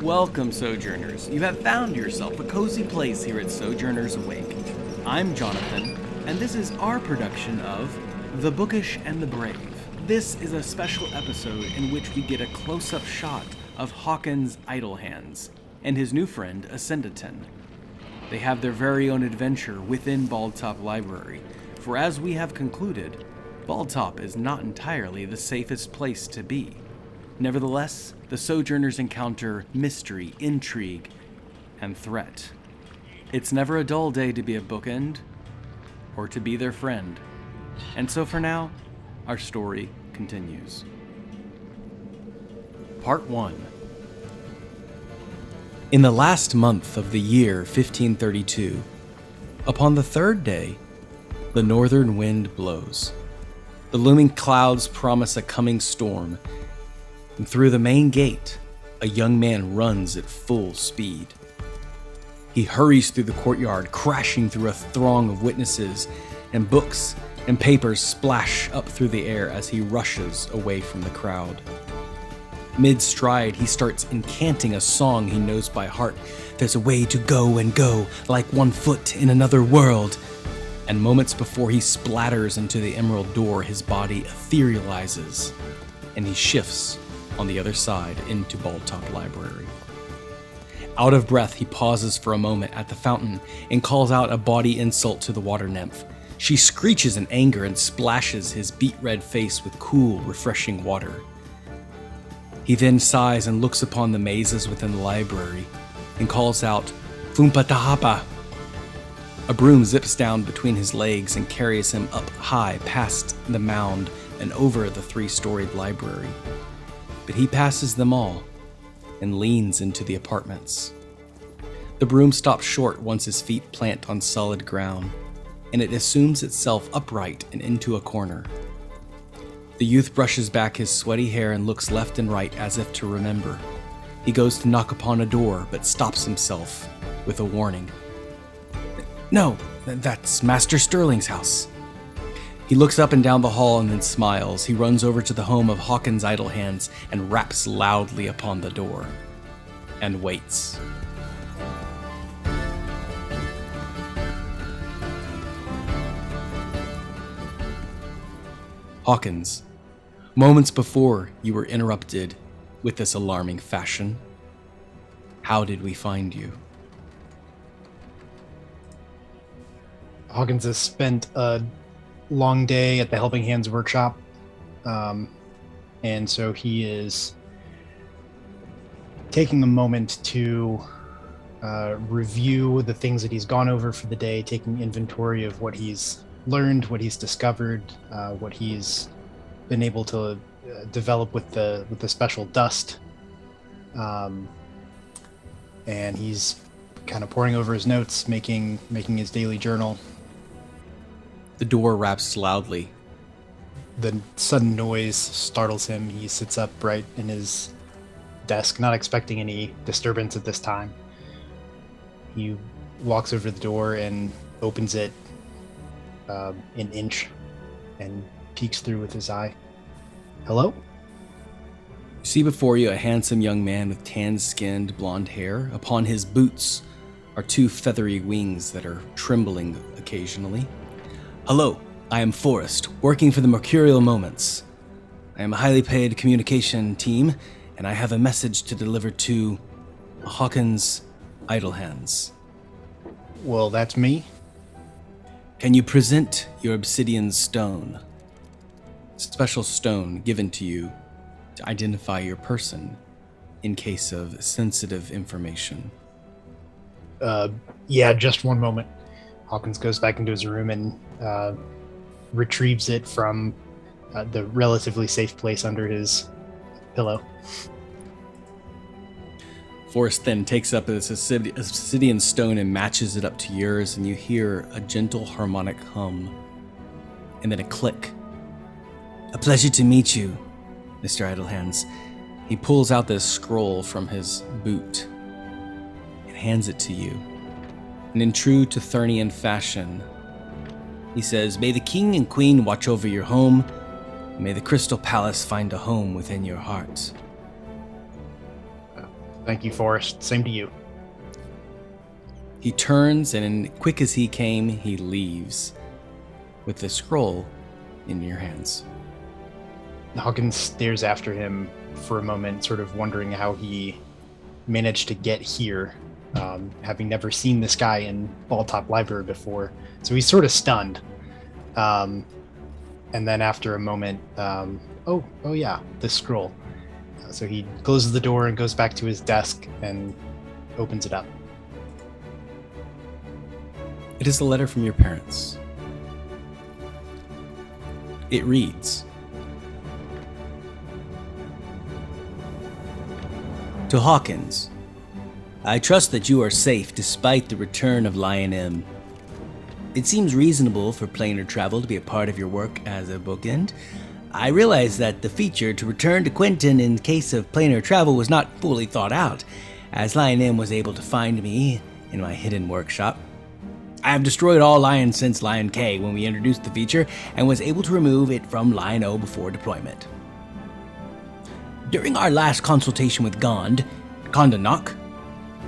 Welcome, Sojourners. You have found yourself a cozy place here at Sojourners Awake. I'm Jonathan, and this is our production of The Bookish and the Brave. This is a special episode in which we get a close-up shot of Hawkins Idlehands and his new friend, Asyndeton. They have their very own adventure within Baldtop Library, for as we have concluded, Baldtop is not entirely the safest place to be. Nevertheless, the Sojourners encounter mystery, intrigue, and threat. It's never a dull day to be a bookend, or to be their friend. And so for now, our story continues. Part 1. In the last month of the year 1532, upon the third day, the northern wind blows. The looming clouds promise a coming storm, and through the main gate, a young man runs at full speed. He hurries through the courtyard, crashing through a throng of witnesses, and books and papers splash up through the air as he rushes away from the crowd. Mid-stride, he starts incanting a song he knows by heart. There's a way to go and go, like one foot in another world. And moments before he splatters into the emerald door, his body etherealizes, and he shifts on the other side into Baldtop Library. Out of breath, he pauses for a moment at the fountain and calls out a bawdy insult to the water nymph. She screeches in anger and splashes his beet-red face with cool, refreshing water. He then sighs and looks upon the mazes within the library and calls out, "Fumpatahapa!" A broom zips down between his legs and carries him up high past the mound and over the three-storied library. But he passes them all and leans into the apartments. The broom stops short once his feet plant on solid ground, and it assumes itself upright and into a corner. The youth brushes back his sweaty hair and looks left and right as if to remember. He goes to knock upon a door, but stops himself with a warning. "No, that's Master Sterling's house." He looks up and down the hall and then smiles. He runs over to the home of Hawkins Idlehands and raps loudly upon the door. And waits. Hawkins, moments before you were interrupted with this alarming fashion. How did we find you? Hawkins has spent a long day at the Helping Hands workshop, and so he is taking a moment to review the things that he's gone over for the day, taking inventory of what he's learned, what he's discovered, what he's been able to develop with the special dust, and he's kind of poring over his notes, making his daily journal. The door raps loudly. The sudden noise startles him. He sits up right in his desk, not expecting any disturbance at this time. He walks over to the door and opens it an inch and peeks through with his eye. "Hello?" You see before you a handsome young man with tan-skinned blonde hair. Upon his boots are two feathery wings that are trembling occasionally. "Hello, I am Forrest, working for the Mercurial Moments. I am a highly paid communication team, and I have a message to deliver to Hawkins Idlehands." "Well, that's me." "Can you present your obsidian stone? Special stone given to you to identify your person in case of sensitive information." Yeah, just one moment." Hawkins goes back into his room and retrieves it from the relatively safe place under his pillow. Forrest then takes up this obsidian stone and matches it up to yours, and you hear a gentle harmonic hum, and then a click. "A pleasure to meet you, Mr. Idlehands." He pulls out this scroll from his boot and hands it to you. And in true Tethurnian fashion, he says, "May the king and queen watch over your home. May the Crystal Palace find a home within your heart." Thank you, Forrest. Same to you. He turns, and quick as he came, he leaves, with the scroll in your hands. Hawkins stares after him for a moment, sort of wondering how he managed to get here, having never seen this guy in Balltop Library before. So he's sort of stunned. And then after a moment, oh yeah, this scroll. So he closes the door and goes back to his desk and opens it up. It is a letter from your parents. It reads, "To Hawkins, I trust that you are safe despite the return of Lion M. It seems reasonable for planar travel to be a part of your work as a bookend. I realize that the feature to return to Quentin in case of planar travel was not fully thought out, as Lion M was able to find me in my hidden workshop. I have destroyed all lions since Lion K when we introduced the feature and was able to remove it from Lion O before deployment. During our last consultation with Gondanok,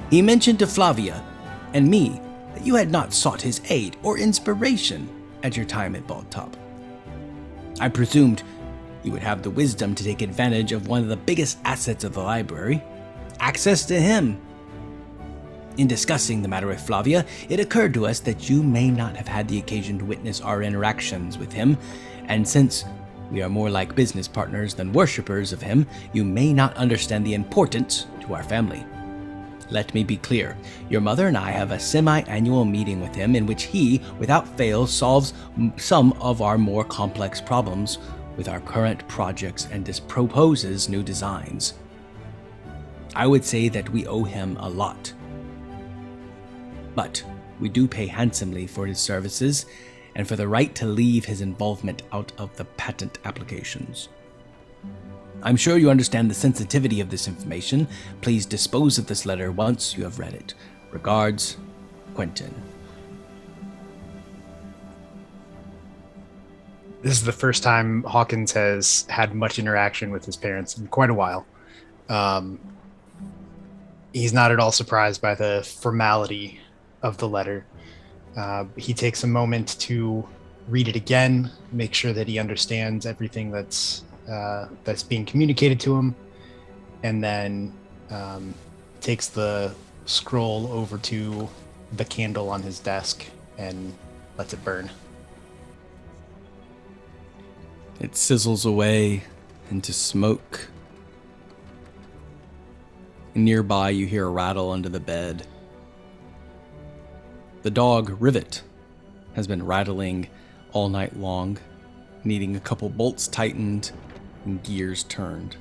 he mentioned to Flavia and me that you had not sought his aid or inspiration at your time at Baldtop. I presumed you would have the wisdom to take advantage of one of the biggest assets of the library, access to him. In discussing the matter with Flavia, it occurred to us that you may not have had the occasion to witness our interactions with him, and since we are more like business partners than worshippers of him, you may not understand the importance to our family. Let me be clear, your mother and I have a semi-annual meeting with him in which he, without fail, solves some of our more complex problems with our current projects and proposes new designs. I would say that we owe him a lot. But we do pay handsomely for his services and for the right to leave his involvement out of the patent applications. I'm sure you understand the sensitivity of this information. Please dispose of this letter once you have read it. Regards, Quentin." This is the first time Hawkins has had much interaction with his parents in quite a while. He's not at all surprised by the formality of the letter. He takes a moment to read it again, make sure that he understands everything that's being communicated to him, and then takes the scroll over to the candle on his desk and lets it burn. It sizzles away into smoke. And nearby, you hear a rattle under the bed. The dog, Rivet, has been rattling all night long, needing a couple bolts tightened and gears turned.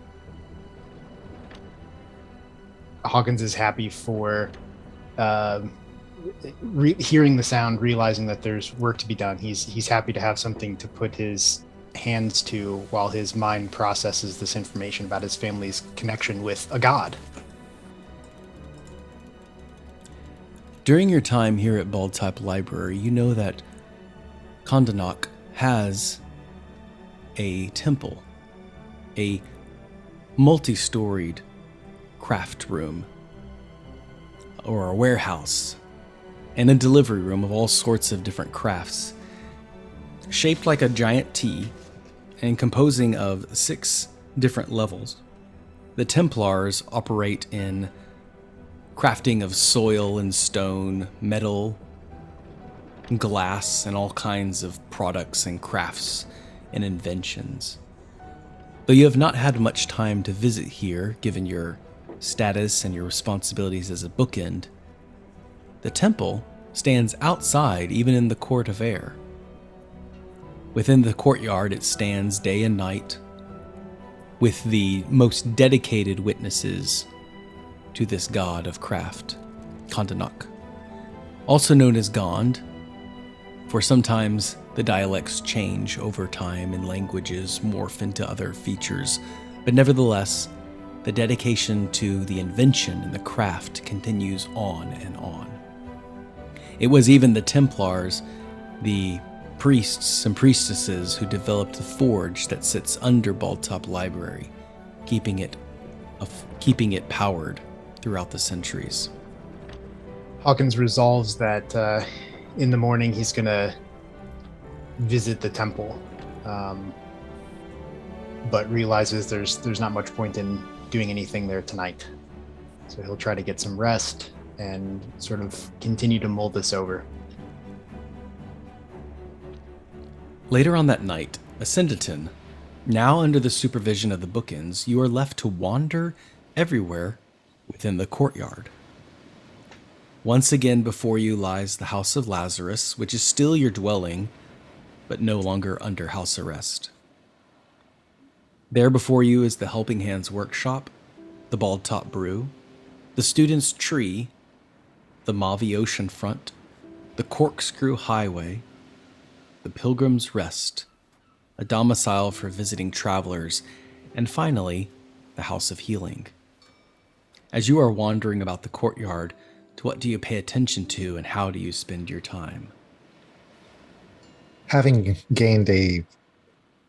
Hawkins is happy for hearing the sound, realizing that there's work to be done. He's happy to have something to put his hands to while his mind processes this information about his family's connection with a god. During your time here at Baldtop Library, you know that Gondanok has a temple, a multi-storied craft room, or a warehouse, and a delivery room of all sorts of different crafts, shaped like a giant T and composing of 6 different levels. The Templars operate in crafting of soil and stone, metal, glass, and all kinds of products and crafts and inventions. Though you have not had much time to visit here, given your status and your responsibilities as a bookend, the temple stands outside, even in the Court of Air. Within the courtyard, it stands day and night, with the most dedicated witnesses to this god of craft, Gondanok, also known as Gond, for sometimes the dialects change over time and languages morph into other features, but nevertheless, the dedication to the invention and the craft continues on and on. It was even the Templars, the priests and priestesses, who developed the forge that sits under Baldtop Library, keeping it powered throughout the centuries. Hawkins resolves that in the morning he's going to visit the temple, but realizes there's not much point in doing anything there tonight. So he'll try to get some rest and sort of continue to mull this over. Later on that night, Asyndeton, now under the supervision of the Bookends, you are left to wander everywhere within the courtyard. Once again before you lies the House of Lazarus, which is still your dwelling, but no longer under house arrest. There before you is the Helping Hands workshop, the Bald Top Brew, the Student's Tree, the Mavi Ocean Front, the Corkscrew Highway, the Pilgrim's Rest, a domicile for visiting travelers, and finally, the House of Healing. As you are wandering about the courtyard, to what do you pay attention to and how do you spend your time? Having gained a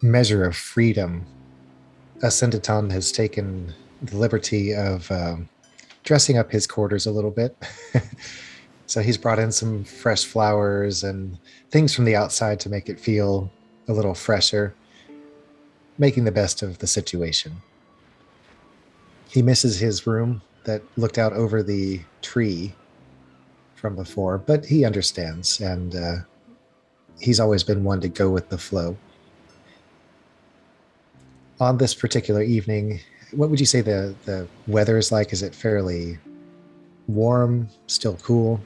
measure of freedom, Asyndeton has taken the liberty of dressing up his quarters a little bit. So he's brought in some fresh flowers and things from the outside to make it feel a little fresher, making the best of the situation. He misses his room that looked out over the tree from before, but he understands, and he's always been one to go with the flow. On this particular evening, what would you say the weather is like? Is it fairly warm, still cool?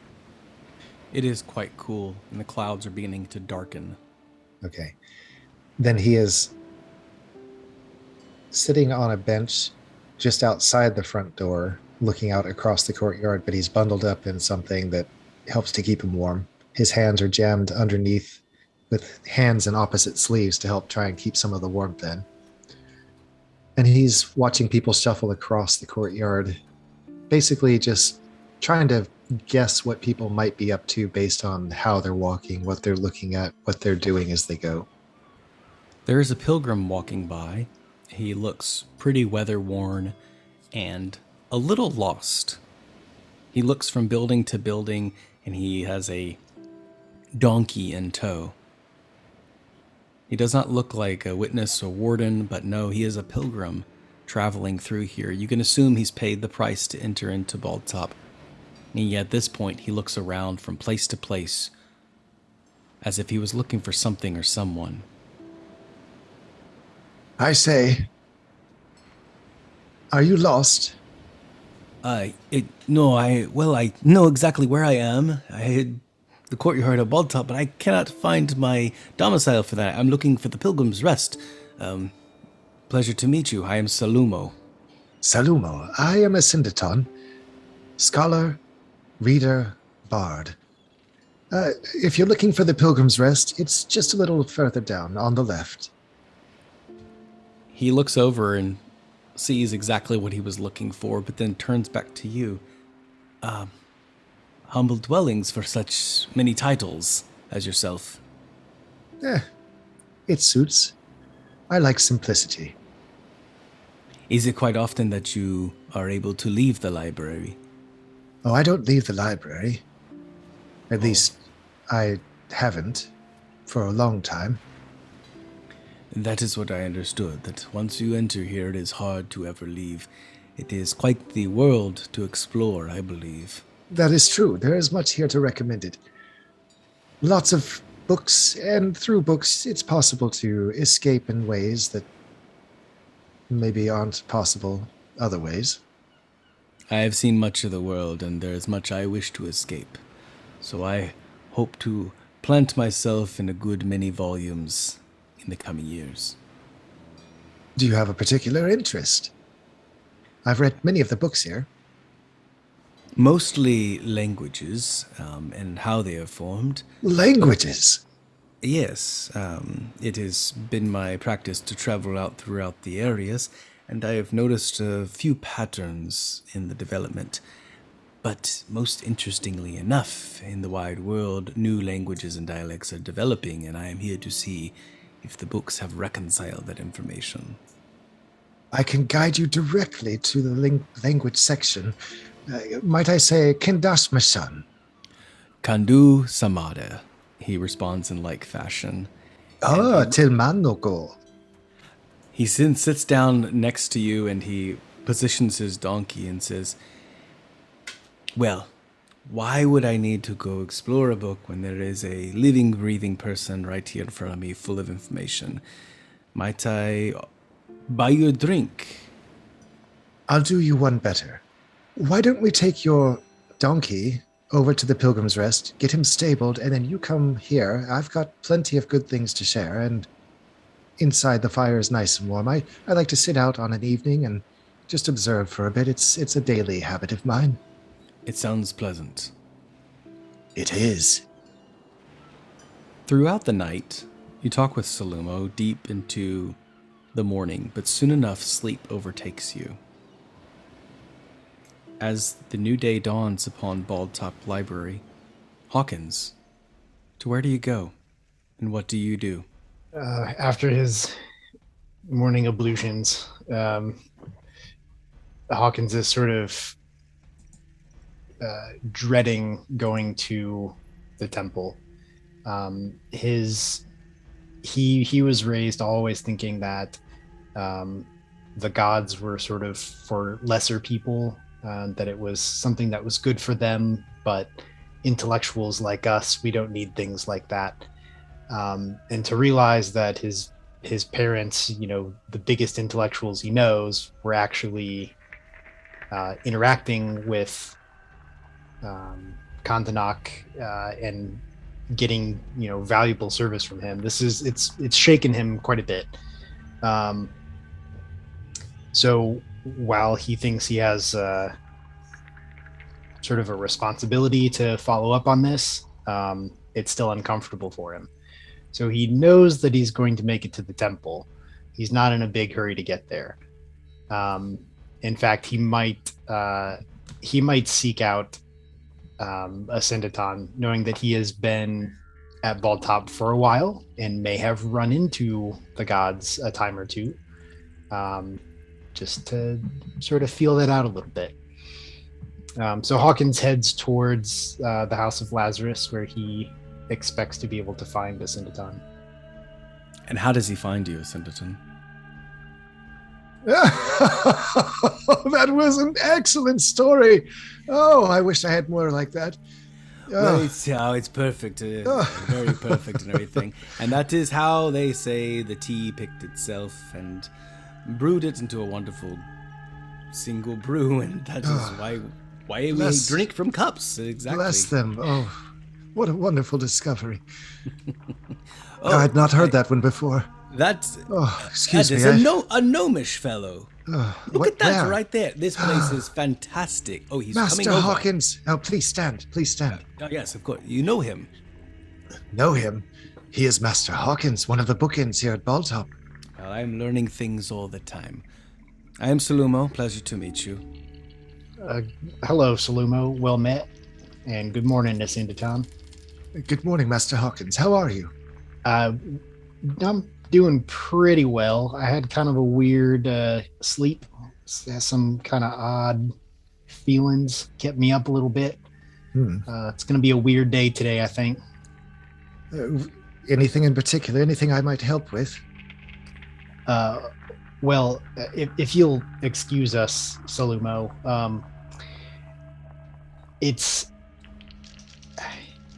It is quite cool, and the clouds are beginning to darken. Okay. Then he is sitting on a bench just outside the front door, looking out across the courtyard, but he's bundled up in something that helps to keep him warm. His hands are jammed underneath with hands in opposite sleeves to help try and keep some of the warmth in. And he's watching people shuffle across the courtyard, basically just trying to guess what people might be up to based on how they're walking, what they're looking at, what they're doing as they go. There is a pilgrim walking by. He looks pretty weather-worn and a little lost. He looks from building to building, and he has a donkey in tow. He does not look like a witness or warden, but no, he is a pilgrim traveling through here. You can assume he's paid the price to enter into Bald Top. And yet at this point, he looks around from place to place as if he was looking for something or someone. I say, are you lost? I know exactly where I am. I had the courtyard of Bald Top, but I cannot find my domicile for that. I'm looking for the Pilgrim's Rest. Pleasure to meet you. I am Salumo. Salumo, I am Asyndeton, scholar, reader, bard. If you're looking for the Pilgrim's Rest, it's just a little further down on the left. He looks over and sees exactly what he was looking for, but then turns back to you. Humble dwellings for such many titles as yourself. It suits. I like simplicity. Is it quite often that you are able to leave the library? Oh, I don't leave the library. At least, I haven't for a long time. That is what I understood, that once you enter here, it is hard to ever leave. It is quite the world to explore, I believe. That is true. There is much here to recommend it. Lots of books, and through books, it's possible to escape in ways that maybe aren't possible other ways. I have seen much of the world, and there is much I wish to escape. So I hope to plant myself in a good many volumes in the coming years. Do you have a particular interest? I've read many of the books here. Mostly languages, and how they are formed. Languages? Yes, it has been my practice to travel out throughout the areas, and I have noticed a few patterns in the development. But most interestingly enough, in the wide world, new languages and dialects are developing, and I am here to see if the books have reconciled that information. I can guide you directly to the language section. Might I say, Kindas, my son? Kandu Samada, he responds in like fashion. And Oh, Tilmanoko. he sits down next to you and he positions his donkey and says, well, why would I need to go explore a book when there is a living, breathing person right here in front of me full of information? Might I buy you a drink? I'll do you one better. Why don't we take your donkey over to the Pilgrim's Rest, get him stabled, and then you come here. I've got plenty of good things to share, and inside the fire is nice and warm. I like to sit out on an evening and just observe for a bit. It's a daily habit of mine. It sounds pleasant. It is. Throughout the night, you talk with Salumo deep into the morning, but soon enough sleep overtakes you. As the new day dawns upon Bald Top Library, Hawkins, to where do you go, and what do you do? After his morning ablutions, Hawkins is sort of dreading going to the temple. He was raised always thinking that the gods were sort of for lesser people, that it was something that was good for them, but intellectuals like us, we don't need things like that. And to realize that his parents, the biggest intellectuals he knows, were actually interacting with Kandanak and getting valuable service from him. It's shaken him quite a bit. So while he thinks he has sort of a responsibility to follow up on this, it's still uncomfortable for him. So he knows that he's going to make it to the temple. He's not in a big hurry to get there. In fact, he might seek out Asyndeton, knowing that he has been at Bald Top for a while and may have run into the gods a time or two, just to sort of feel that out a little bit. So Hawkins heads towards the House of Lazarus, where he expects to be able to find Asyndeton. And how does he find you, Asyndeton? That was an excellent story. Oh, I wish I had more like that. Well, it's perfect, very perfect and everything. And that is how they say the tea picked itself and brewed it into a wonderful single brew, and that is why we drink from cups. Exactly. Bless them. Oh, what a wonderful discovery. I had not heard that one before. Excuse me. A gnomish fellow. Look at that where? right there. This place is fantastic. Oh, he's Master coming over. Hawkins. Oh, please stand. Please stand. Oh, yes, of course. You know him. Know him? He is Master Hawkins, one of the bookends here at Bald Top. Well, I'm learning things all the time. I am Salumo. Pleasure to meet you. Hello, Salumo. Well met. And good morning, Asyndeton. Good morning, Master Hawkins. How are you? I'm doing pretty well. I had kind of a weird sleep. Some kind of odd feelings kept me up a little bit. It's going to be a weird day today, I think. Anything in particular? Anything I might help with? Well, if you'll excuse us, Salumo, it's...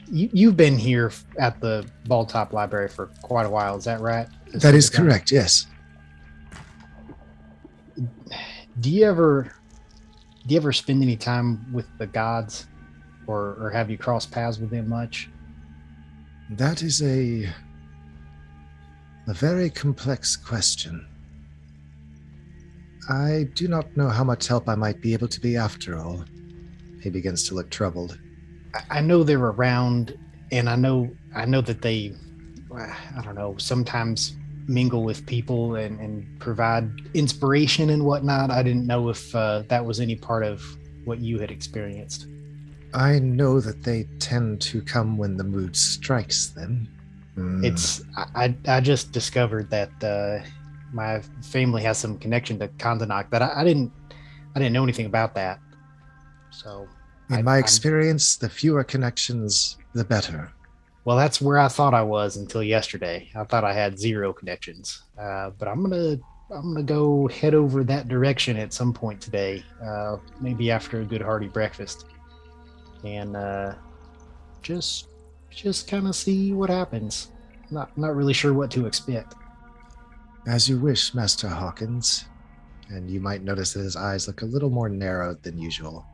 You've been here at the Bald Top Library for quite a while, is that right? That is correct, yes. Do you ever spend any time with the gods, or have you crossed paths with them much? That is a very complex question. I do not know how much help I might be able to be after all. He begins to look troubled. I know they're around, and I know that they, I don't know, sometimes mingle with people and provide inspiration and whatnot. I didn't know if that was any part of what you had experienced. I know that they tend to come when the mood strikes them. I just discovered that my family has some connection to Kandanak that I didn't know anything about that. So, In my experience, the fewer connections, the better. Well, that's where I thought I was until yesterday. I thought I had 0 connections, but I'm gonna go head over that direction at some point today, maybe after a good hearty breakfast, and just kind of see what happens. Not really sure what to expect. As you wish, Master Hawkins. And you might notice that his eyes look a little more narrowed than usual.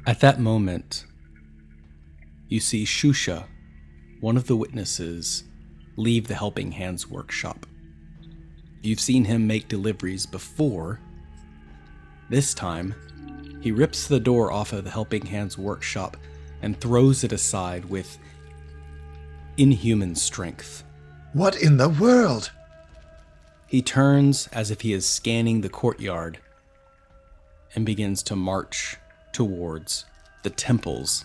At that moment, you see Shusha, one of the witnesses, leave the Helping Hands workshop. You've seen him make deliveries before. This time, he rips the door off of the Helping Hands workshop and throws it aside with inhuman strength. What in the world? He turns as if he is scanning the courtyard and begins to march towards the temples.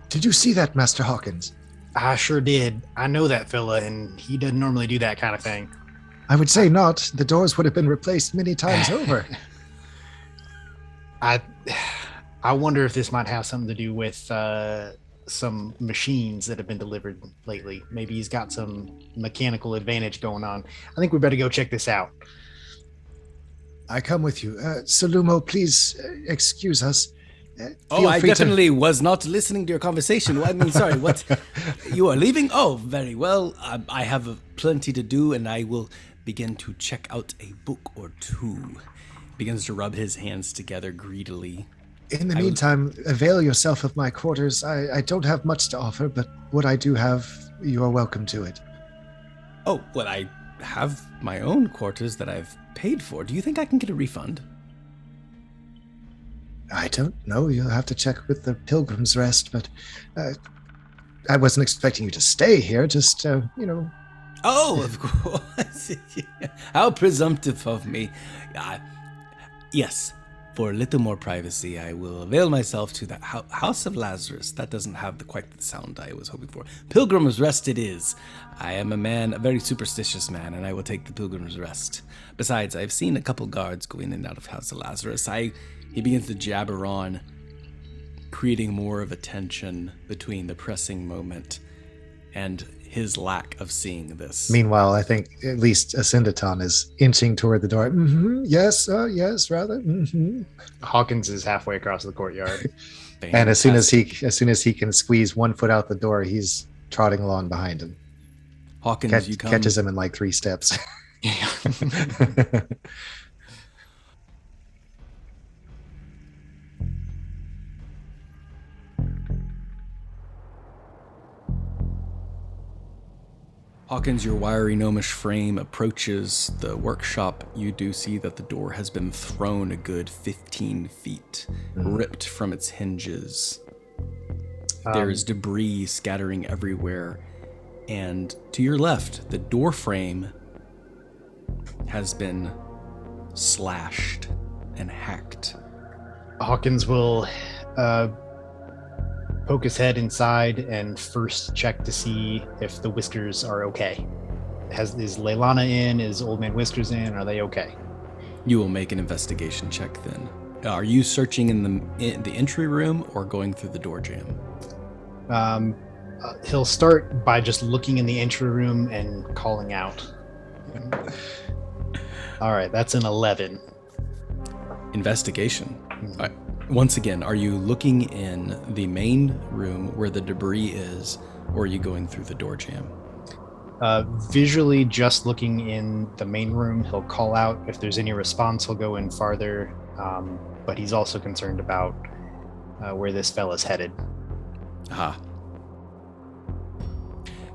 Did you see that, Master Hawkins? I sure did. I know that fella, and he doesn't normally do that kind of thing. I would say not. The doors would have been replaced many times over. I wonder if this might have something to do with some machines that have been delivered lately. Maybe he's got some mechanical advantage going on. I think we better go check this out. I come with you. Salumo, please excuse us. I definitely was not listening to your conversation. I mean, sorry, what? You are leaving? Oh, very well. I have plenty to do, and I will begin to check out a book or two. Begins to rub his hands together greedily. In the meantime, avail yourself of my quarters. I don't have much to offer, but what I do have, you are welcome to it. Oh, well, I have my own quarters that I've paid for. Do you think I can get a refund? I don't know. You'll have to check with the Pilgrim's Rest, but I wasn't expecting you to stay here. Just, Oh, of course. How presumptive of me. Yes, for a little more privacy, I will avail myself to the House of Lazarus. That doesn't have quite the sound I was hoping for. Pilgrim's Rest it is. I am a very superstitious man, and I will take the Pilgrim's Rest. Besides, I've seen a couple guards go in and out of House of Lazarus. He begins to jabber on, creating more of a tension between the pressing moment and his lack of seeing this. Meanwhile, I think at least Asyndeton is inching toward the door. Mm-hmm, yes, rather. Mm-hmm. Hawkins is halfway across the courtyard. And as soon as he can squeeze one foot out the door, he's trotting along behind him. Hawkins, you come. Catches him in like 3 steps. Hawkins, your wiry gnomish frame approaches the workshop. You do see that the door has been thrown a good 15 feet, ripped from its hinges. There is debris scattering everywhere. And to your left, the door frame has been slashed and hacked. Hawkins will poke his head inside and first check to see if the Whiskers are okay. Is Leilana in? Is Old Man Whiskers in? Are they okay? You will make an investigation check then. Are you searching in the entry room or going through the door jam? He'll start by just looking in the entry room and calling out. All right, that's an 11. Investigation. All right. Once again, are you looking in the main room where the debris is, or are you going through the door jam? Visually, just looking in the main room. He'll call out. If there's any response, he'll go in farther. But he's also concerned about where this fella's headed. Aha.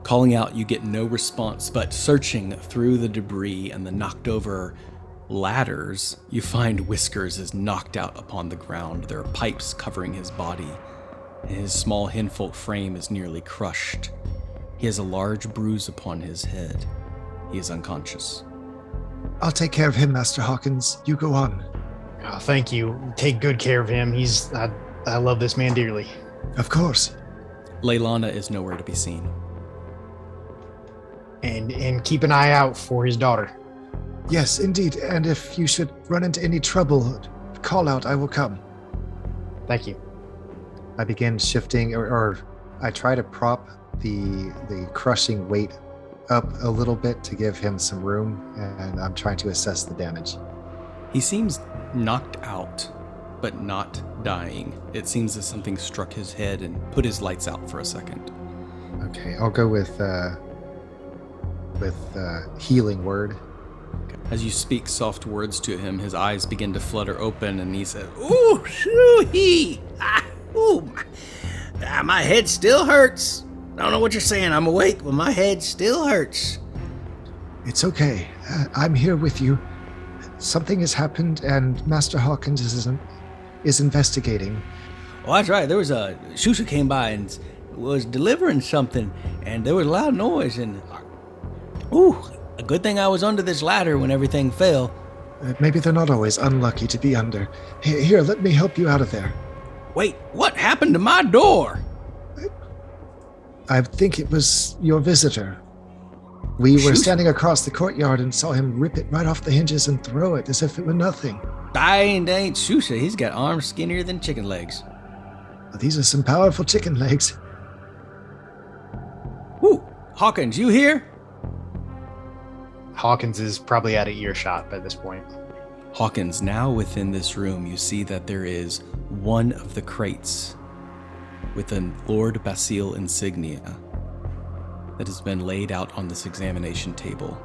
Calling out, you get no response, but searching through the debris and the knocked over ladders, you find Whiskers is knocked out upon the ground. There are pipes covering his body. His small hinfolk frame is nearly crushed. He has a large bruise upon his head. He is unconscious. I'll take care of him, Master Hawkins. You go on. Oh, thank you. Take good care of him. I love this man dearly. Of course. Leilana is nowhere to be seen. And keep an eye out for his daughter. Yes, indeed. And if you should run into any trouble, call out, I will come. Thank you. I begin shifting, or I try to prop the crushing weight up a little bit to give him some room, and I'm trying to assess the damage. He seems knocked out, but not dying. It seems as something struck his head and put his lights out for a second. Okay, I'll go with healing word. As you speak soft words to him, his eyes begin to flutter open, and he says, "Ooh, shoo-hee! My head still hurts. I don't know what you're saying. I'm awake, but my head still hurts." It's okay. I'm here with you. Something has happened, and Master Hawkins is investigating. Oh, that's right. There was a Shusha came by and was delivering something, and there was a loud noise, and a good thing I was under this ladder when everything fell. Maybe they're not always unlucky to be under. Here, let me help you out of there. Wait, what happened to my door? I think it was your visitor. We were standing across the courtyard and saw him rip it right off the hinges and throw it as if it were nothing. I ain't Shusha. He's got arms skinnier than chicken legs. These are some powerful chicken legs. Woo! Hawkins, you here? Hawkins is probably out of earshot by this point. Hawkins, now within this room, you see that there is one of the crates with a Lord Basile insignia that has been laid out on this examination table.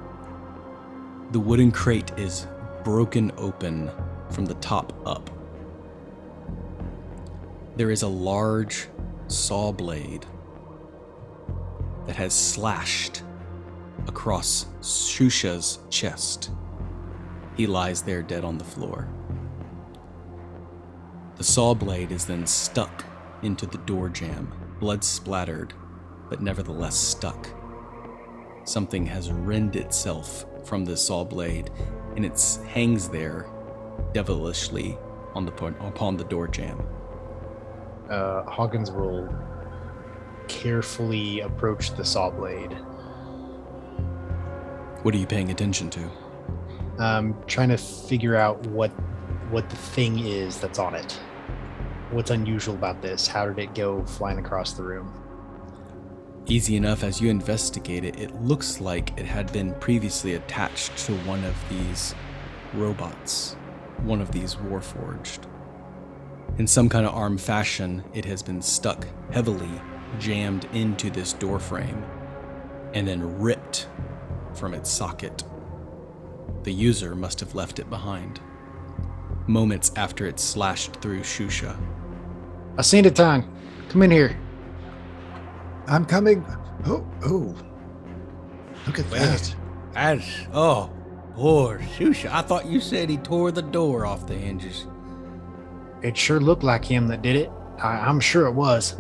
The wooden crate is broken open from the top up. There is a large saw blade that has slashed across Shusha's chest. He lies there dead on the floor. The saw blade is then stuck into the door jamb, blood splattered, but nevertheless stuck. Something has rend itself from the saw blade, and it hangs there devilishly upon the door jamb. Hawkins will carefully approach the saw blade. What are you paying attention to? Trying to figure out what the thing is that's on it. What's unusual about this? How did it go flying across the room? Easy enough. As you investigate it, it looks like it had been previously attached to one of these robots, one of these warforged. In some kind of armed fashion, it has been stuck heavily, jammed into this door frame, and then ripped from its socket. The user must have left it behind, moments after it slashed through Shusha. Asyndeton, come in here. I'm coming. Oh, look at that. Poor Shusha. I thought you said he tore the door off the hinges. It sure looked like him that did it. I'm sure it was.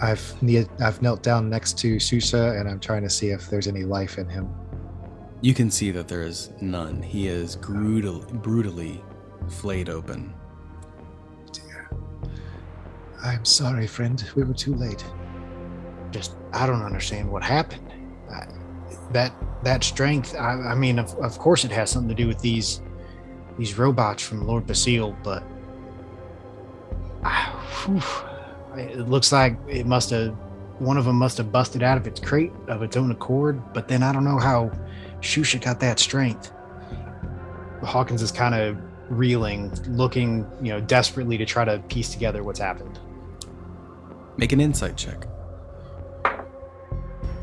I've knelt down next to Shusha, and I'm trying to see if there's any life in him. You can see that there is none. He is brutally flayed open. Dear. I'm sorry, friend. We were too late. I don't understand what happened. That strength, I mean, of course it has something to do with these robots from Lord Basile, but it looks like one of them must have busted out of its crate of its own accord, but then I don't know how Shusha got that strength. Hawkins is kind of reeling, looking, desperately to try to piece together what's happened. Make an insight check.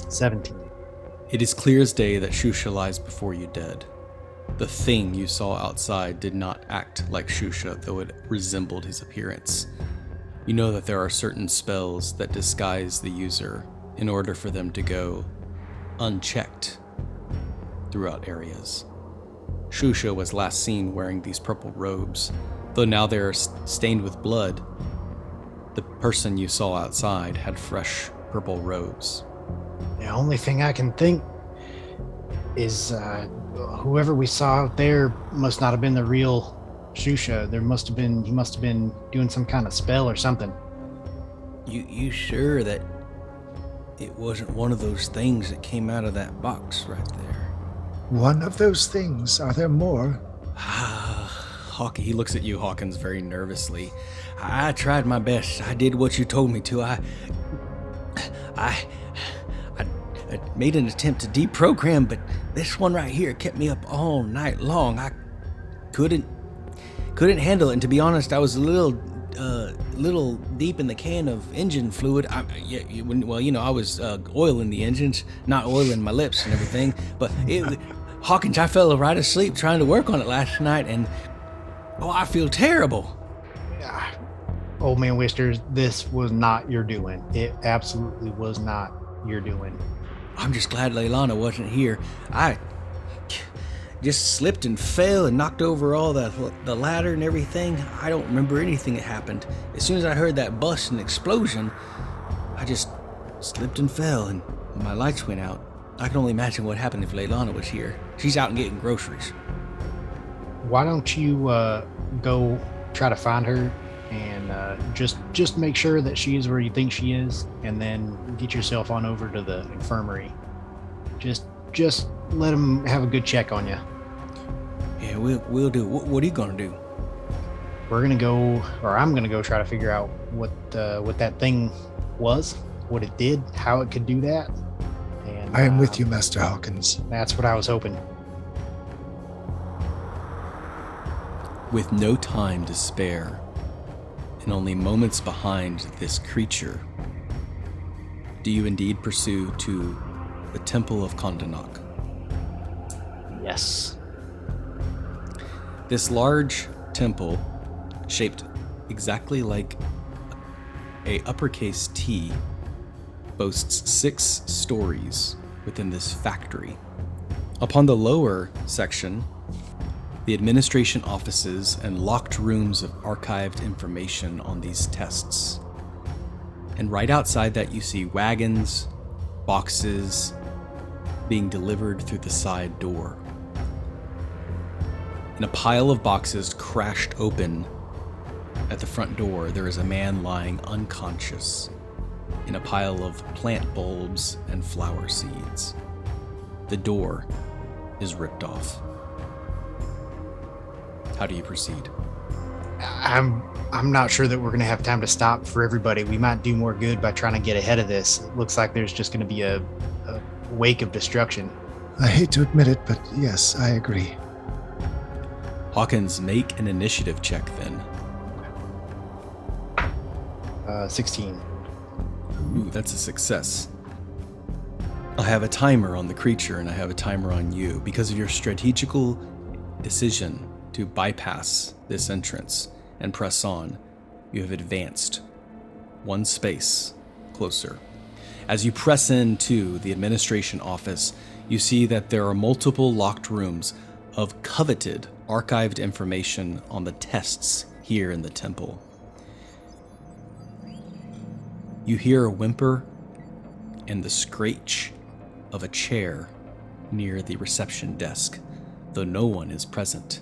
17. It is clear as day that Shusha lies before you dead. The thing you saw outside did not act like Shusha, though it resembled his appearance. You know that there are certain spells that disguise the user in order for them to go unchecked throughout areas. Shusha was last seen wearing these purple robes, though now they are stained with blood. The person you saw outside had fresh purple robes. The only thing I can think is whoever we saw out there must not have been the real Shusha. He must have been doing some kind of spell or something. You sure that it wasn't one of those things that came out of that box right there? One of those things. Are there more? He looks at you, Hawkins, very nervously. I tried my best. I did what you told me to. I made an attempt to deprogram, but this one right here kept me up all night long. I couldn't handle it, and to be honest, I was a little deep in the can of engine fluid. I was oiling the engines, not oiling my lips and everything. But Hawkins, I fell right asleep trying to work on it last night, and I feel terrible. Old man Wisters, this was not your doing. It absolutely was not your doing. I'm just glad Leilana wasn't here. I just slipped and fell and knocked over all the ladder and everything. I don't remember anything that happened. As soon as I heard that bust and explosion, I just slipped and fell and my lights went out. I can only imagine what happened if Leilana was here. She's out and getting groceries. Why don't you go try to find her and just make sure that she is where you think she is, and then get yourself on over to the infirmary. Just let them have a good check on you. Yeah, we'll do. What are you gonna do? I'm gonna go try to figure out what that thing was, what it did, how it could do that. And I am with you, Master Hawkins. That's what I was hoping. With no time to spare, and only moments behind this creature, do you indeed pursue to the Temple of Kondanak? Yes. This large temple, shaped exactly like a uppercase T, boasts 6 stories within this factory. Upon the lower section, the administration offices and locked rooms of archived information on these tests. And right outside that, you see wagons, boxes being delivered through the side door. In a pile of boxes crashed open at the front door, there is a man lying unconscious in a pile of plant bulbs and flower seeds. The door is ripped off. How do you proceed? I'm not sure that we're going to have time to stop for everybody. We might do more good by trying to get ahead of this. It looks like there's just going to be a wake of destruction. I hate to admit it, but yes, I agree. Hawkins, make an initiative check then. 16. Ooh, that's a success. I have a timer on the creature and I have a timer on you. Because of your strategical decision to bypass this entrance and press on, you have advanced 1 space closer. As you press into the administration office, you see that there are multiple locked rooms of coveted archived information on the tests here in the temple. You hear a whimper and the screech of a chair near the reception desk, though no one is present.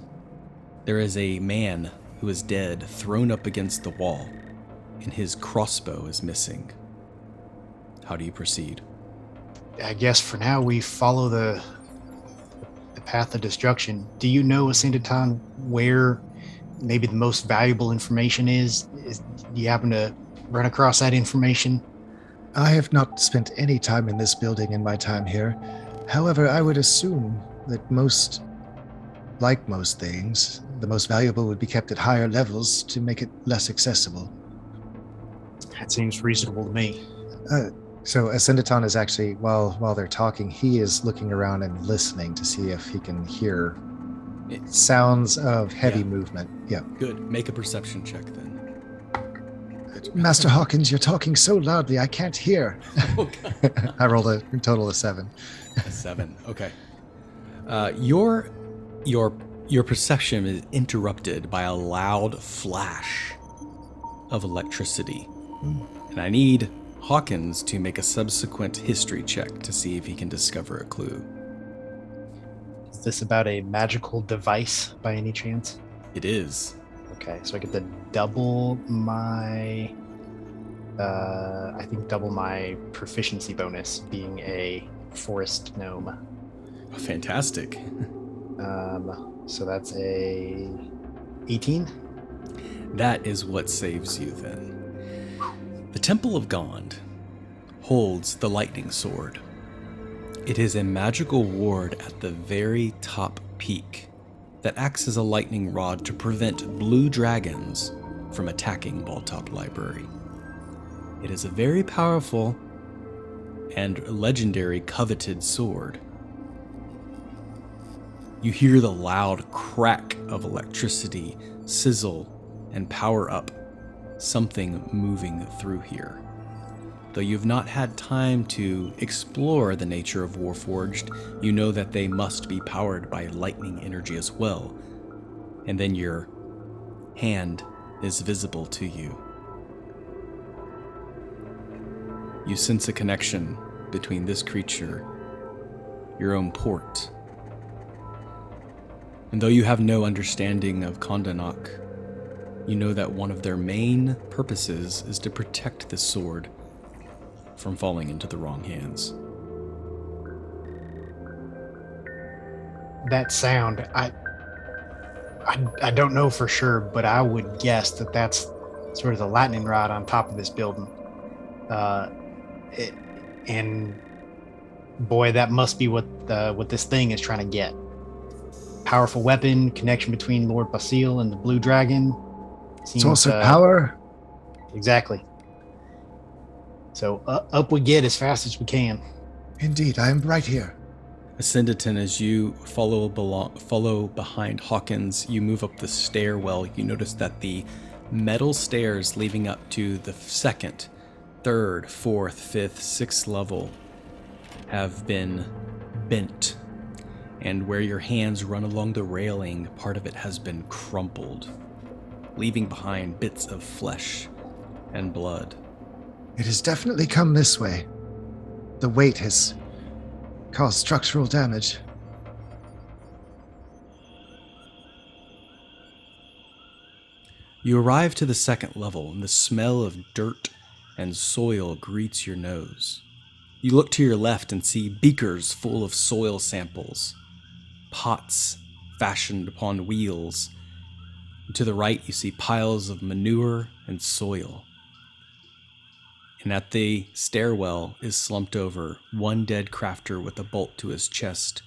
There is a man who is dead thrown up against the wall, and his crossbow is missing. How do you proceed? I guess for now we follow the path of destruction. Do you know, Asyndeton, where maybe the most valuable information is? Do you happen to run across that information? I have not spent any time in this building in my time here. However, I would assume that most things, the most valuable would be kept at higher levels to make it less accessible. That seems reasonable to me. So Asyndeton is actually, while they're talking, he is looking around and listening to see if he can hear sounds of heavy movement. Yeah. Good. Make a perception check then. Master Hawkins, you're talking so loudly, I can't hear. Okay. I rolled a total of 7. A 7. Okay. Your perception is interrupted by a loud flash of electricity. And I need Hawkins to make a subsequent history check to see if he can discover a clue. Is this about a magical device by any chance? It is. Okay, so I get to double my proficiency bonus being a forest gnome. Fantastic. So that's a 18? That is what saves you then. The Temple of Gond holds the lightning sword. It is a magical ward at the very top peak that acts as a lightning rod to prevent blue dragons from attacking Balltop Library. It is a very powerful and legendary coveted sword. You hear the loud crack of electricity sizzle and power up, something moving through here. Though you've not had time to explore the nature of Warforged, you know that they must be powered by lightning energy as well. And then your hand is visible to you. You sense a connection between this creature, your own port. And though you have no understanding of Kondanak, you know that one of their main purposes is to protect this sword from falling into the wrong hands. That sound, I don't know for sure, but I would guess that that's sort of the lightning rod on top of this building. And boy, that must be what this thing is trying to get. Powerful weapon, connection between Lord Basile and the Blue Dragon. Source of power. Exactly. So up we get as fast as we can. Indeed, I am right here. Asyndeton, as you follow behind Hawkins, you move up the stairwell. You notice that the metal stairs leading up to the second, third, fourth, fifth, sixth level have been bent. And where your hands run along the railing, part of it has been crumpled, leaving behind bits of flesh and blood. It has definitely come this way. The weight has caused structural damage. You arrive to the second level, and the smell of dirt and soil greets your nose. You look to your left and see beakers full of soil samples, pots fashioned upon wheels. And to the right, you see piles of manure and soil. And at the stairwell is slumped over one dead crafter with a bolt to his chest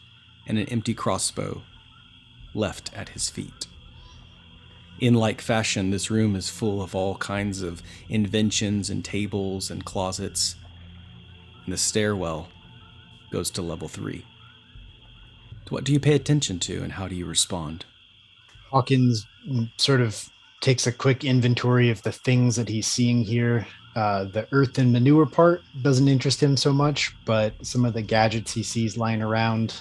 and an empty crossbow left at his feet. In like fashion, this room is full of all kinds of inventions and tables and closets. And the stairwell goes to level 3. What do you pay attention to, and how do you respond? Hawkins sort of takes a quick inventory of the things that he's seeing here. The earth and manure part doesn't interest him so much, but some of the gadgets he sees lying around,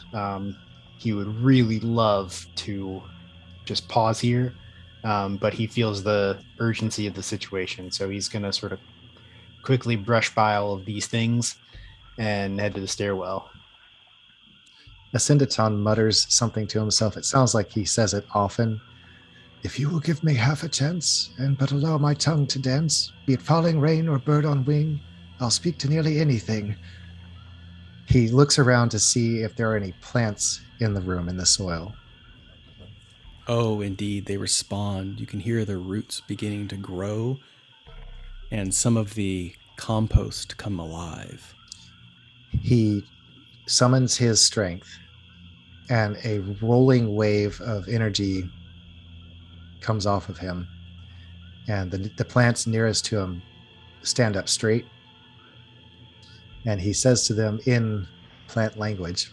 he would really love to just pause here, but he feels the urgency of the situation, so he's going to sort of quickly brush by all of these things and head to the stairwell. Asyndeton mutters something to himself. It sounds like he says it often. If you will give me half a chance, and but allow my tongue to dance, be it falling rain or bird on wing, I'll speak to nearly anything. He looks around to see if there are any plants in the room, in the soil. Oh, indeed, they respond. You can hear their roots beginning to grow, and some of the compost come alive. He summons his strength, and a rolling wave of energy comes off of him, and the plants nearest to him stand up straight, and he says to them in plant language,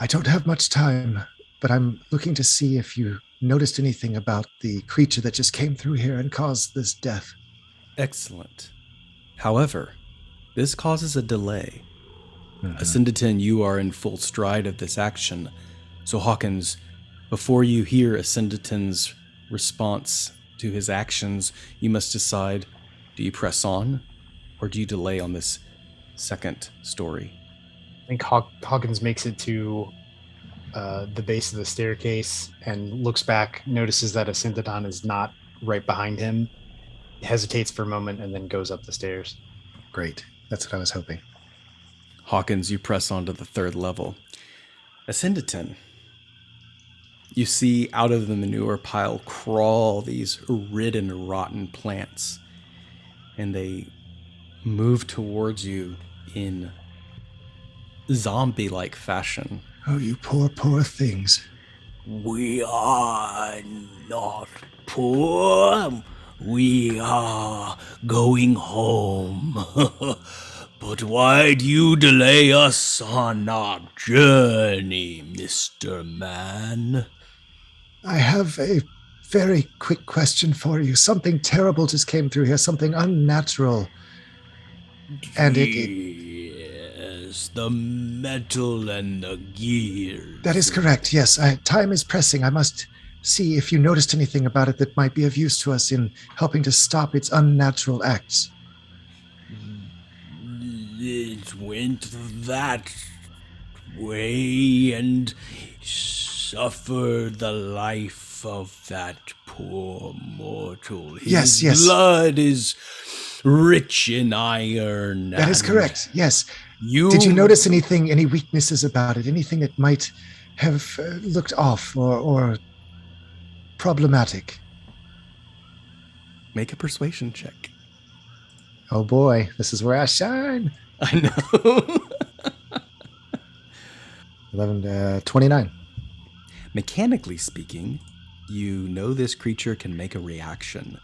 I don't have much time, but I'm looking to see if you noticed anything about the creature that just came through here and caused this death. Excellent. However, this causes a delay. Asyndeton, you are in full stride of this action. So Hawkins, before you hear Asyndeton's response to his actions, you must decide, do you press on or do you delay on this second story? I think Hawkins makes it to the base of the staircase and looks back, notices that Asyndeton is not right behind him, hesitates for a moment, and then goes up the stairs. Great. That's what I was hoping. Hawkins, you press on to the third level. Asyndeton, You see out of the manure pile crawl these ridden, rotten plants, and they move towards you in zombie-like fashion. Oh, you poor, poor things. We are not poor. We are going home. But why do you delay us on our journey, Mr. Man? I have a very quick question for you. Something terrible just came through here, something unnatural. And Yes, the metal and the gears. that is correct, yes. Time is pressing. I must see if you noticed anything about it that might be of use to us in helping to stop its unnatural acts. It went that way and suffered the life of that poor mortal. His Yes. blood is rich in iron. That is and correct, yes. Did you notice anything, any weaknesses about it? Anything that might have looked off or problematic? Make a persuasion check. Oh boy, this is where I shine. I know. 29. Mechanically speaking, you know this creature can make a reaction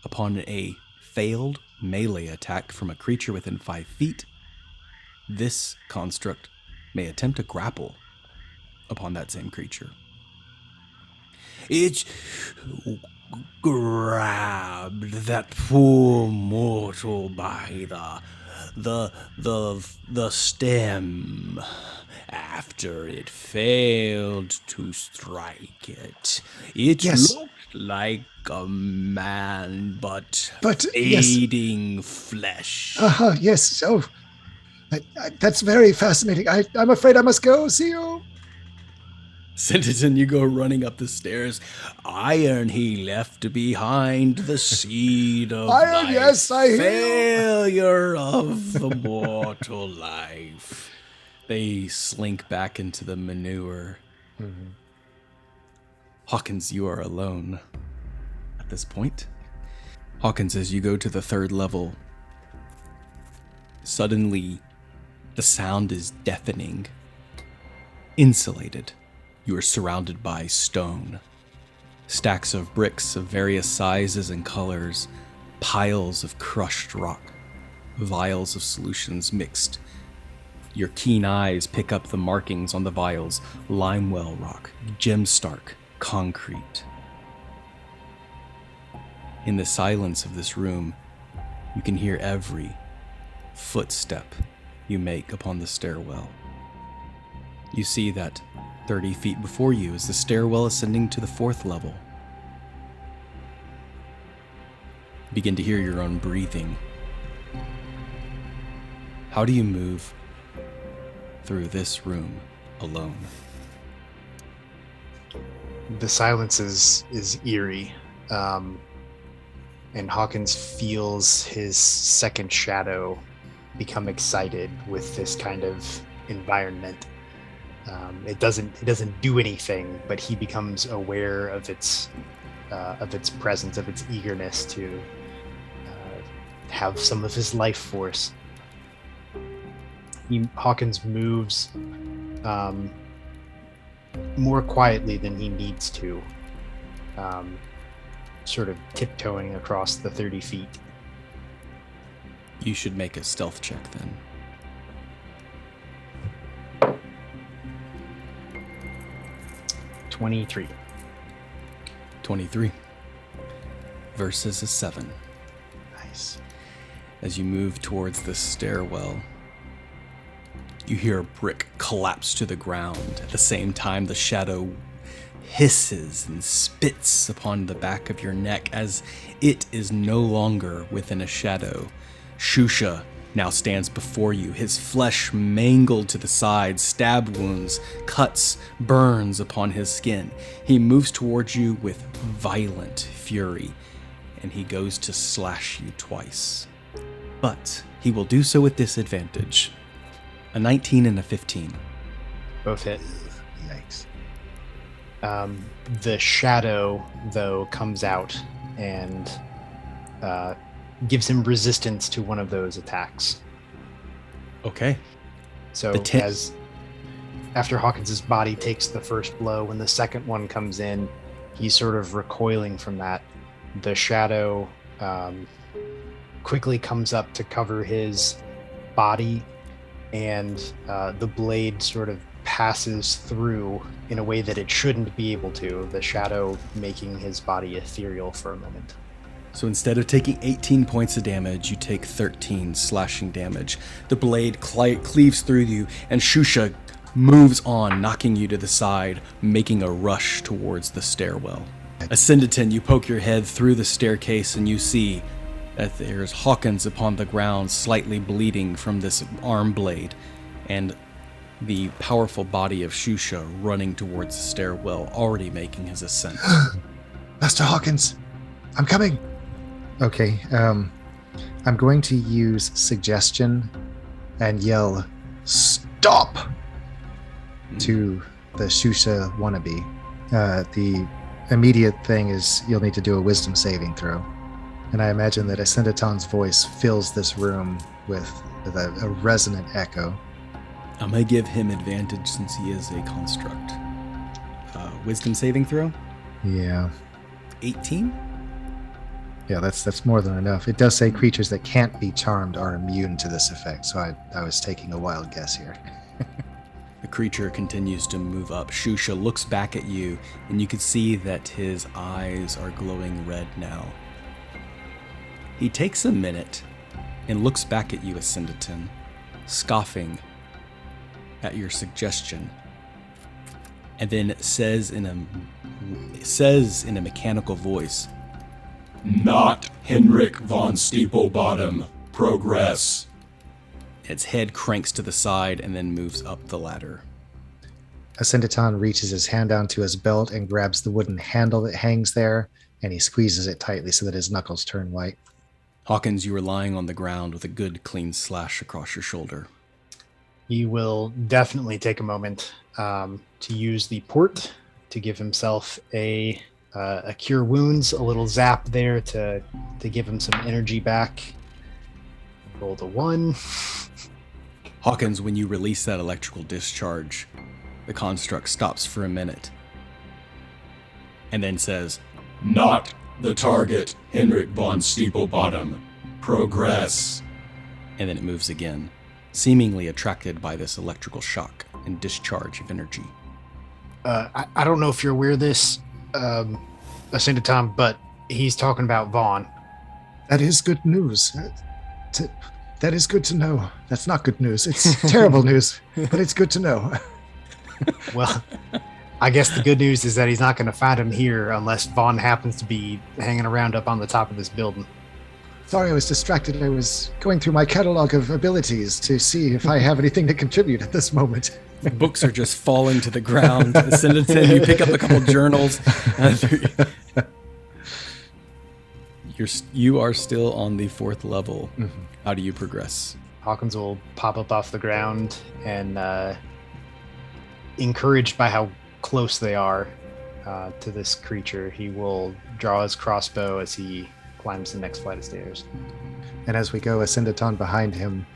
upon a failed melee attack from a creature within 5 feet. This construct may attempt to grapple upon that same creature. It grabbed that poor mortal by the stem. After it failed to strike it, it Yes. looked like a man, but yes. fading flesh. Yes. Oh, that's very fascinating. I'm afraid I must go. See you. Asyndeton, you go running up the stairs. Iron he left behind, the seed of Iron, life. yes, I hear you. Failure of the mortal life. They slink back into the manure. Mm-hmm. Hawkins, you are alone at this point. Hawkins, as you go to the 3rd level, suddenly the sound is deafening. Insulated. You are surrounded by stone. Stacks of bricks of various sizes and colors, piles of crushed rock, vials of solutions mixed. Your keen eyes pick up the markings on the vials: limewell rock, gemstark, concrete. In the silence of this room, you can hear every footstep you make upon the stairwell. You see that 30 feet before you is the stairwell ascending to the 4th level. You begin to hear your own breathing. How do you move through this room alone? The silence is eerie, and Hawkins feels his second shadow become excited with this kind of environment. It doesn't do anything, but he becomes aware of its presence, of its eagerness to have some of his life force. Hawkins moves more quietly than he needs to, sort of tiptoeing across the 30 feet. You should make a stealth check then. $23. 23 versus a 7. Nice. As you move towards the stairwell, you hear a brick collapse to the ground. At the same time, the shadow hisses and spits upon the back of your neck as it is no longer within a shadow. Shusha now stands before you, his flesh mangled to the sides, stab wounds, cuts, burns upon his skin. He moves towards you with violent fury, and he goes to slash you twice. But he will do so with disadvantage. A 19 and a 15. Both hit. Yikes. The shadow, though, comes out and gives him resistance to one of those attacks. Okay. So after Hawkins's body takes the first blow, when the second one comes in, he's sort of recoiling from that. The shadow quickly comes up to cover his body, and the blade sort of passes through in a way that it shouldn't be able to, the shadow making his body ethereal for a moment. So instead of taking 18 points of damage, you take 13 slashing damage. The blade cleaves through you, and Shusha moves on, knocking you to the side, making a rush towards the stairwell. Asyndeton, you poke your head through the staircase, and you see that there's Hawkins upon the ground, slightly bleeding from this arm blade, and the powerful body of Shusha running towards the stairwell, already making his ascent. Master Hawkins, I'm coming. Okay, I'm going to use suggestion and yell, "Stop!" to the Shusha wannabe. The immediate thing is you'll need to do a wisdom saving throw. And I imagine that Asyndeton's voice fills this room with a resonant echo. I'm going to give him advantage since he is a construct. Wisdom saving throw? Yeah. 18? Yeah, that's more than enough. It does say creatures that can't be charmed are immune to this effect, so I was taking a wild guess here. The creature continues to move up. Shusha looks back at you, and you can see that his eyes are glowing red now. He takes a minute and looks back at you, Asyndeton, scoffing at your suggestion, and then says in a mechanical voice, "Not Henrik von Steeplebottom. Progress." Its head cranks to the side and then moves up the ladder. Asyndeton reaches his hand down to his belt and grabs the wooden handle that hangs there, and he squeezes it tightly so that his knuckles turn white. Hawkins, you are lying on the ground with a good clean slash across your shoulder. He will definitely take a moment to use the port to give himself a cure wounds, a little zap there to give him some energy back. Roll the 1. Hawkins, when you release that electrical discharge, the construct stops for a minute and then says, "Not the target, Henrik von Steeplebottom. Progress." And then it moves again, seemingly attracted by this electrical shock and discharge of energy. I don't know if you're aware of this, Asyndeton, but he's talking about Vaughn. That is good news. That is good to know. That's not good news. It's terrible news, but it's good to know. Well, I guess the good news is that he's not going to find him here unless Vaughn happens to be hanging around up on the top of this building. Sorry, I was distracted. I was going through my catalog of abilities to see if I have anything to contribute at this moment. Books are just falling to the ground. Asyndeton, you pick up a couple journals. You are still on the 4th level. Mm-hmm. How do you progress? Hawkins will pop up off the ground and, encouraged by how close they are to this creature, he will draw his crossbow as he climbs the next flight of stairs. And as we go, Asyndeton behind him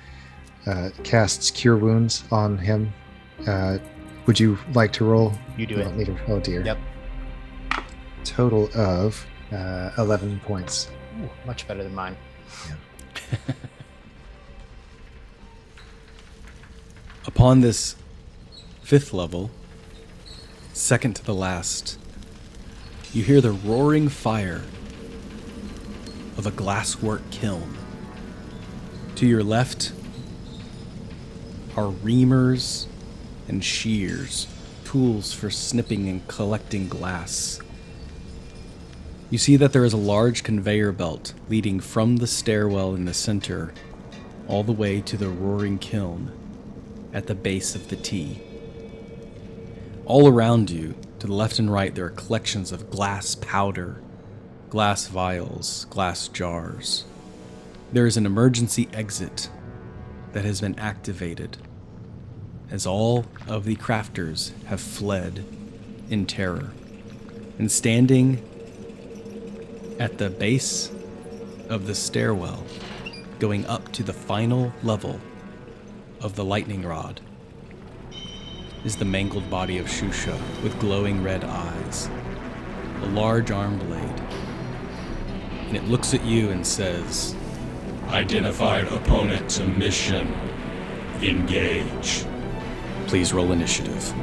casts Cure Wounds on him. Would you like to roll? You do it. Oh dear. Yep. Total of 11 points. Ooh, much better than mine. Yeah. Upon this 5th level, second to the last, you hear the roaring fire of a glasswork kiln. To your left are reamers and shears, tools for snipping and collecting glass. You see that there is a large conveyor belt leading from the stairwell in the center all the way to the roaring kiln at the base of the T. All around you, to the left and right, there are collections of glass powder, glass vials, glass jars. There is an emergency exit that has been activated as all of the crafters have fled in terror. And standing at the base of the stairwell, going up to the final level of the lightning rod, is the mangled body of Shusha with glowing red eyes, a large arm blade. And it looks at you and says, Identified opponent to mission. Engage. Please roll initiative.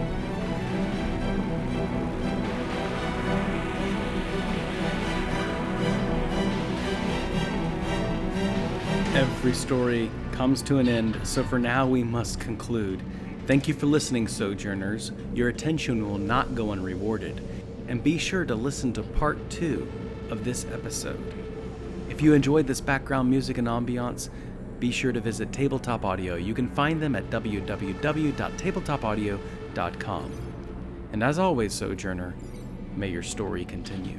Every story comes to an end, so for now we must conclude. Thank you for listening, Sojourners. Your attention will not go unrewarded. And be sure to listen to part 2 of this episode. If you enjoyed this background music and ambiance, be sure to visit Tabletop Audio. You can find them at www.tabletopaudio.com. And as always, Sojourner, may your story continue.